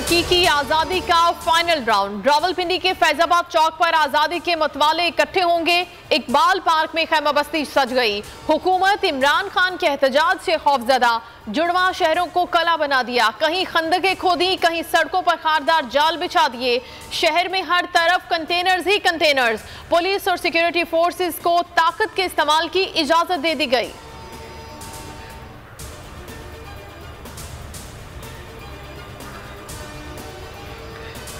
हकीकी आजादी का फाइनल राउंड। रावलपिंडी के फैजाबाद चौक पर आजादी के मतवाले इकट्ठे होंगे। इकबाल पार्क में खैमाबस्ती सज गई। हुकूमत इमरान खान के एहतजाज से खौफजदा। जुड़वा शहरों को कला बना दिया। कहीं खंदकें खोदी, कहीं सड़कों पर खारदार जाल बिछा दिए। शहर में हर तरफ कंटेनर्स ही कंटेनर्स। पुलिस और सिक्योरिटी फोर्सेस को ताकत के इस्तेमाल की इजाजत दे दी गई।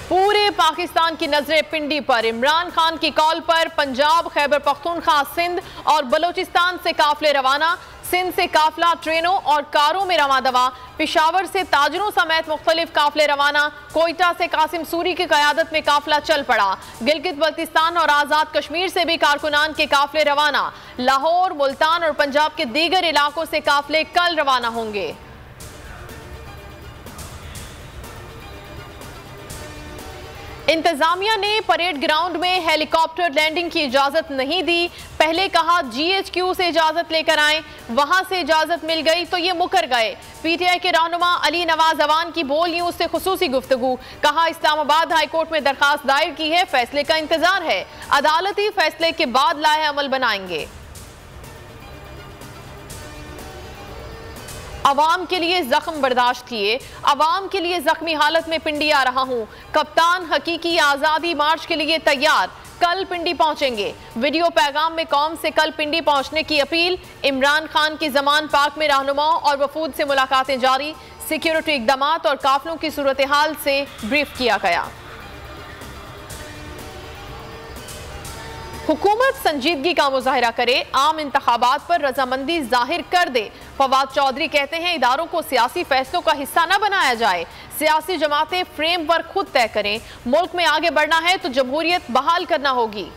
पूरे पाकिस्तान की नजरें पिंडी पर। इमरान खान की कॉल पर पंजाब, खैबर पख्तूनख्वा, सिंध और बलूचिस्तान से काफिले रवाना। सिंध से काफिला ट्रेनों और कारों में रवा दवा। पेशावर से ताजरों समेत मुख्तलिफ काफिले रवाना। कोयटा से कासिम सूरी की क़यादत में काफिला चल पड़ा। गिलगित बल्तिस्तान और आज़ाद कश्मीर से भी कारकुनान के काफिले रवाना। लाहौर, मुल्तान और पंजाब के दीगर इलाकों से काफिले कल रवाना होंगे। इंतजामिया ने परेड ग्राउंड में हेलीकॉप्टर लैंडिंग की इजाजत नहीं दी। पहले कहा GHQ से इजाजत लेकर आए, वहां से इजाजत मिल गई तो ये मुकर गए। PTI के रहनुमा अली नवाज अवान की बोल न्यूज से खुसूसी गुफ्तगू। कहा इस्लामाबाद हाईकोर्ट में दरखास्त दायर की है, फैसले का इंतजार है। अदालती फैसले के बाद लाए अमल बनाएंगे। अवाम के लिए जख्म बर्दाश्त किए। अवाम के लिए जख्मी हालत में पिंडी आ रहा हूं। कप्तान हकीकी आजादी मार्च के लिए तैयार। कल पिंडी पहुंचेंगे। वीडियो पैगाम में कौम से कल पिंडी पहुंचने की अपील। इमरान खान की जमान पार्क में रहनुमाओं और वफूद से मुलाकातें जारी। सिक्योरिटी इकदामात और काफिलों की सूरत हाल से ब्रीफ किया गया। हुकूमत संजीदगी का मुजाहिरा करे, आम इंतखाबात पर रजामंदी जाहिर कर दे। फवाद चौधरी कहते हैं इदारों को सियासी फैसलों का हिस्सा न बनाया जाए। सियासी जमातें फ्रेमवर्क खुद तय करें। मुल्क में आगे बढ़ना है तो जमहूरियत बहाल करना होगी।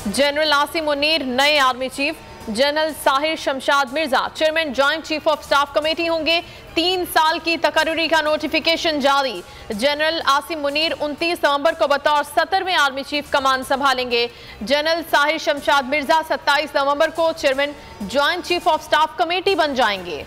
जनरल आसिम मुनीर नए army chief. General Sahir Shamshad Mirza chairman joint chief of staff committee होंगे। 3 साल की तकर्री का नोटिफिकेशन जारी। जनरल आसिम मुनीर 29 नवंबर को बतौर 17वें आर्मी चीफ कमान संभालेंगे। जनरल साहिर शमशाद मिर्जा 27 नवंबर को chairman joint chief of staff committee बन जाएंगे।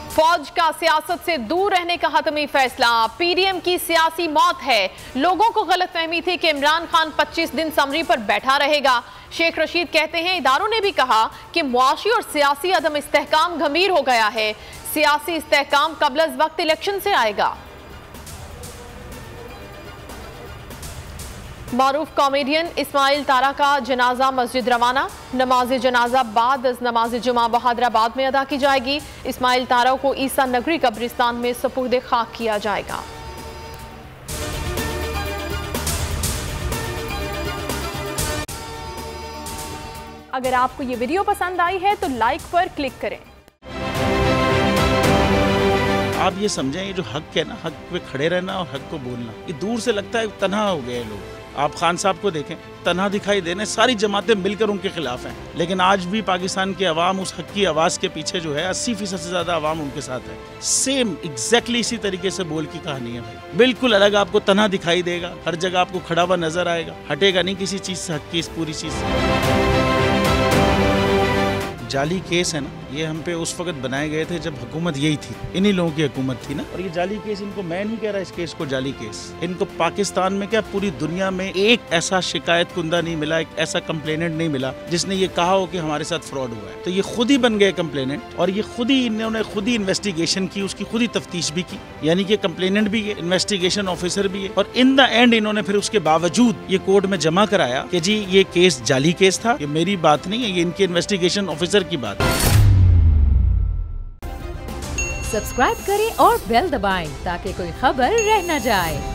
फौज का सियासत से दूर रहने का हतमी फैसला। PDM की सियासी मौत है। लोगों को गलतफहमी थी कि इमरान खान 25 दिन समरी पर बैठा रहेगा। शेख रशीद कहते हैं इदारों ने भी कहा कि मुआशी और सियासी अदम इस्तेहकाम गंभीर हो गया है। सियासी इस्तेहकाम कबल वक्त इलेक्शन से आएगा। मारूफ कॉमेडियन इस्माइल तारा का जनाजा मस्जिद रवाना। नमाज जनाजा बाद नमाज जुमा बहादराबाद में अदा की जाएगी। इस्माइल तारा को ईसा नगरी कब्रिस्तान में सुपुर्द खाक किया जाएगा। अगर आपको ये वीडियो पसंद आई है तो लाइक पर क्लिक करें। आप ये समझें, ये जो हक है ना, हक पे खड़े रहना और हक को बोलना, ये दूर से लगता है तन्हा हो गए लोग। आप खान साहब को देखें, तन्हा दिखाई देने, सारी जमातें मिलकर उनके खिलाफ हैं। लेकिन आज भी पाकिस्तान की आवाम उस हक की आवाज़ के पीछे जो है 80% से ज़्यादा आवाम उनके साथ है। सेम एग्जैक्टली इसी तरीके से बोल की कहानी है भाई। बिल्कुल अलग आपको तन्हा दिखाई देगा, हर जगह आपको खड़ा हुआ नजर आएगा, हटेगा नहीं किसी चीज़ से, हक की इस पूरी चीज़ से। जाली केस है ना, ये हम पे उस वक्त बनाए गए थे जब हुकूमत यही थी, इन्हीं लोगों की हुकूमत थी ना। और ये जाली केस, इनको मैं नहीं कह रहा इस केस को जाली केस, इनको पाकिस्तान में क्या पूरी दुनिया में एक ऐसा शिकायत कुंदा नहीं मिला, एक ऐसा कंप्लेनेंट नहीं मिला जिसने ये कहा हो कि हमारे साथ फ्रॉड हुआ है। तो ये खुद ही बन गए कंप्लेनेंट और ये खुद ही इन्होंने खुद ही इन्वेस्टिगेशन की, उसकी खुद ही तफ्तीश भी की। यानी कि कंप्लेनेंट भी है, इन्वेस्टिगेशन ऑफिसर भी है। और इन द एंड इन्होंने फिर उसके बावजूद ये कोर्ट में जमा कराया कि जी ये केस जाली केस था। ये मेरी बात नहीं है, ये इनके इन्वेस्टिगेशन ऑफिसर की बात है। सब्सक्राइब करें और बेल दबाएं ताकि कोई खबर रह न जाए।